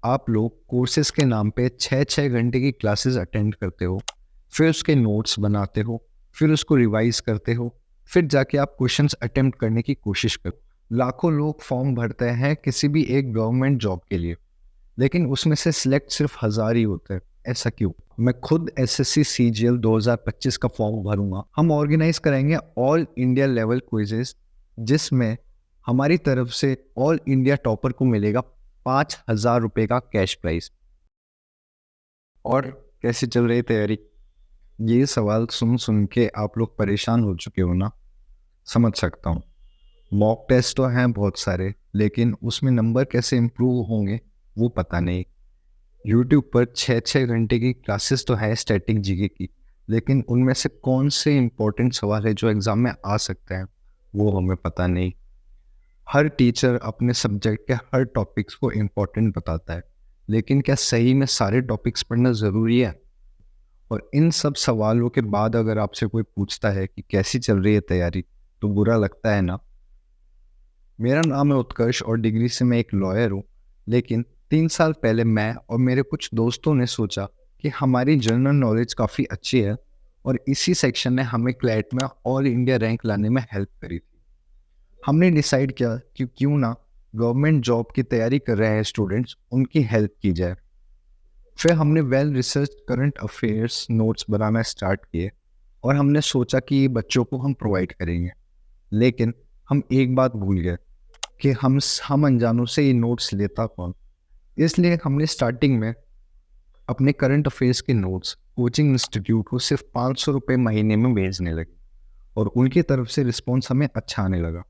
आप लोग कोर्सेज के नाम पे 6-6 घंटे की क्लासेस अटेंड करते हो, फिर उसके नोट्स बनाते हो, फिर उसको रिवाइज करते हो, फिर जाके आप क्वेश्चंस अटेम्प्ट करने की कोशिश करो। लाखों लोग फॉर्म भरते हैं किसी भी एक गवर्नमेंट जॉब के लिए, लेकिन उसमें से सिलेक्ट सिर्फ 1000 ही होते हैं। ऐसा क्यों? मैं खुद एसएससी सीजीएल 2025 का फॉर्म भरूंगा। हम ऑर्गेनाइज करेंगे ऑल इंडिया लेवल क्विजेस, जिसमें हमारी तरफ से ऑल इंडिया टॉपर को मिलेगा 5000 रुपये का कैश प्राइज। और कैसी चल रही तैयारी? ये सवाल सुन सुन के आप लोग परेशान हो चुके हो ना? समझ सकता हूँ। मॉक टेस्ट तो हैं बहुत सारे, लेकिन उसमें नंबर कैसे इम्प्रूव होंगे वो पता नहीं। यूट्यूब पर 6-6 घंटे की क्लासेस तो है स्टैटिक जीके की, लेकिन उनमें से कौन से इम्पोर्टेंट सवाल है जो एग्ज़ाम में आ सकते हैं वो हमें पता नहीं। हर टीचर अपने सब्जेक्ट के हर टॉपिक्स को इम्पोर्टेंट बताता है, लेकिन क्या सही में सारे टॉपिक्स पढ़ना ज़रूरी है? और इन सब सवालों के बाद अगर आपसे कोई पूछता है कि कैसी चल रही है तैयारी, तो बुरा लगता है ना? मेरा नाम है उत्कर्ष और डिग्री से मैं एक लॉयर हूँ, लेकिन 3 साल पहले मैं और मेरे कुछ दोस्तों ने सोचा कि हमारी जनरल नॉलेज काफ़ी अच्छी है और इसी सेक्शन ने हमें क्लैट में ऑल इंडिया रैंक लाने में हेल्प करी थी। हमने डिसाइड किया कि क्यों ना गवर्नमेंट जॉब की तैयारी कर रहे हैं स्टूडेंट्स, उनकी हेल्प की जाए। फिर हमने well research current affairs notes बनाना स्टार्ट किए और हमने सोचा कि ये बच्चों को हम प्रोवाइड करेंगे। लेकिन हम एक बात भूल गए कि हम अनजानों से ये नोट्स लेता कौन। इसलिए हमने स्टार्टिंग में अपने करंट अफेयर्स के नोट्स कोचिंग इंस्टीट्यूट को सिर्फ 500 रुपये महीने में भेजने लगे और उनकी तरफ से रिस्पॉन्स हमें अच्छा आने लगा।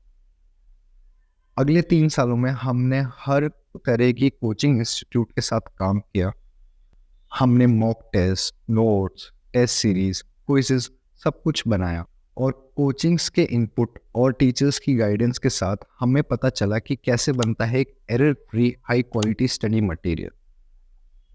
अगले 3 सालों में हमने हर तरह की कोचिंग इंस्टीट्यूट के साथ काम किया। हमने mock test, notes, test series, quizzes सब कुछ बनाया और कोचिंग्स के इनपुट और टीचर्स की गाइडेंस के साथ हमें पता चला कि कैसे बनता है एक error free high quality study material.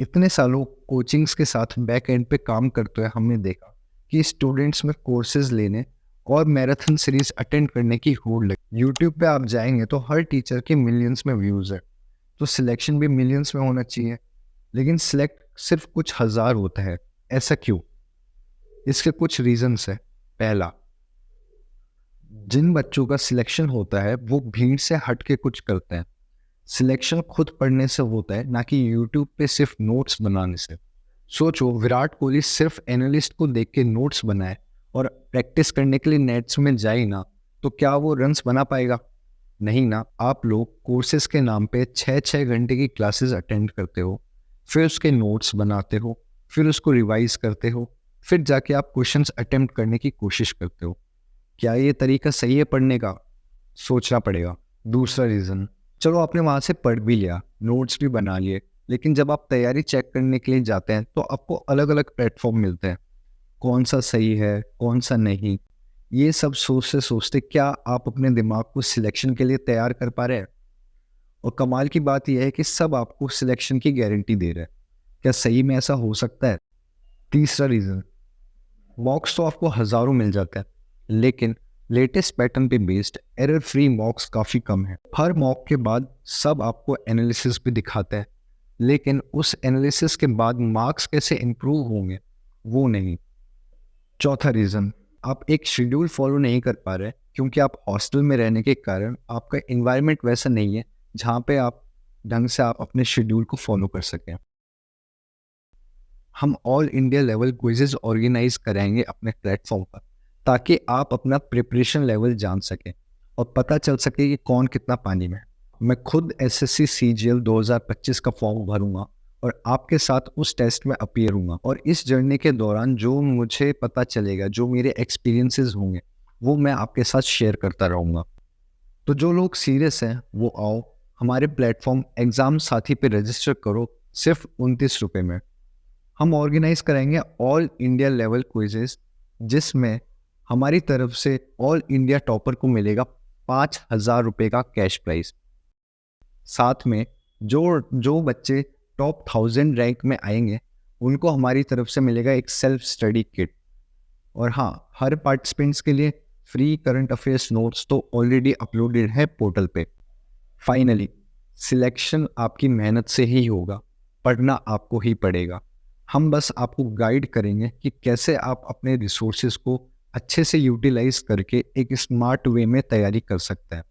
इतने सालों कोचिंग्स के साथ बैक एंड पे काम करते हुए हमने देखा कि स्टूडेंट्स में कोर्सेज लेने और मैराथन सीरीज अटेंड करने की होड़ लगी। यूट्यूब पे आप जाएंगे तो हर टीचर के मिलियंस में व्यूज़ है, तो सिलेक्शन भी मिलियंस में होना चाहिए, लेकिन सिलेक्ट सिर्फ कुछ हजार होता है। ऐसा क्यों? इसके कुछ रीजंस है। पहला, जिन बच्चों का सिलेक्शन होता है वो भीड़ से हट के कुछ करते हैं। सिलेक्शन खुद पढ़ने से होता है, ना कि यूट्यूब पे सिर्फ नोट्स बनाने से। सोचो, विराट कोहली सिर्फ एनालिस्ट को देख के नोट्स बनाए और प्रैक्टिस करने के लिए नेट्स में जाए ना, तो क्या वो रन्स बना पाएगा? नहीं ना। आप लोग कोर्सेज के नाम पे 6-6 घंटे की क्लासेस अटेंड करते हो, फिर उसके नोट्स बनाते हो, फिर उसको रिवाइज करते हो, फिर जाके आप क्वेश्चंस अटेम्प्ट करने की कोशिश करते हो। क्या ये तरीका सही है पढ़ने का? सोचना पड़ेगा। दूसरा रीज़न, चलो आपने वहाँ से पढ़ भी लिया, नोट्स भी बना लिए, लेकिन जब आप तैयारी चेक करने के लिए जाते हैं तो आपको अलग अलग प्लेटफॉर्म मिलते हैं। कौन सा सही है, कौन सा नहीं, ये सब सोचते सोचते क्या आप अपने दिमाग को सिलेक्शन के लिए तैयार कर पा रहे हैं? और कमाल की बात यह है कि सब आपको सिलेक्शन की गारंटी दे रहे हैं। क्या सही में ऐसा हो सकता है? तीसरा रीज़न, मॉक्स तो आपको हज़ारों मिल जाते हैं, लेकिन लेटेस्ट पैटर्न पे बेस्ड एरर फ्री मॉक्स काफ़ी कम है। हर मॉक के बाद सब आपको एनालिसिस भी दिखाते हैं, लेकिन उस एनालिसिस के बाद मार्क्स कैसे इम्प्रूव होंगे वो नहीं। चौथा रीज़न, आप एक शेड्यूल फॉलो नहीं कर पा रहे क्योंकि आप हॉस्टल में रहने के कारण आपका इन्वायरमेंट वैसा नहीं है जहाँ पे आप ढंग से आप अपने शेड्यूल को फॉलो कर सकें। हम all India level quizzes organise कराएंगे अपने प्लेटफॉर्म पर, ताकि आप अपना प्रिपरेशन लेवल जान सकें और पता चल सके कि कौन कितना पानी में है। मैं खुद एसएससी सीजीएल 2025 का फॉर्म भरूंगा और आपके साथ उस टेस्ट में अपीयर हूँगा, और इस जर्नी के दौरान जो मुझे पता चलेगा, जो मेरे एक्सपीरियंसेस होंगे, वो मैं आपके साथ शेयर करता रहूँगा। तो जो लोग सीरियस हैं वो आओ, हमारे प्लेटफॉर्म एग्ज़ाम साथी पे रजिस्टर करो सिर्फ 29 रुपये में। हम ऑर्गेनाइज कराएंगे ऑल इंडिया लेवल क्विजेस, जिसमें हमारी तरफ से ऑल इंडिया टॉपर को मिलेगा 5000 रुपये का कैश प्राइज। साथ में जो जो बच्चे टॉप 1000 रैंक में आएंगे उनको हमारी तरफ से मिलेगा एक सेल्फ स्टडी किट। और हाँ, हर पार्टिसिपेंट्स के लिए फ्री करंट अफेयर्स नोट्स तो ऑलरेडी अपलोडेड है पोर्टल पे। फाइनली, सिलेक्शन आपकी मेहनत से ही होगा, पढ़ना आपको ही पड़ेगा। हम बस आपको गाइड करेंगे कि कैसे आप अपने रिसोर्सेज को अच्छे से यूटिलाइज करके एक स्मार्ट वे में तैयारी कर सकते हैं।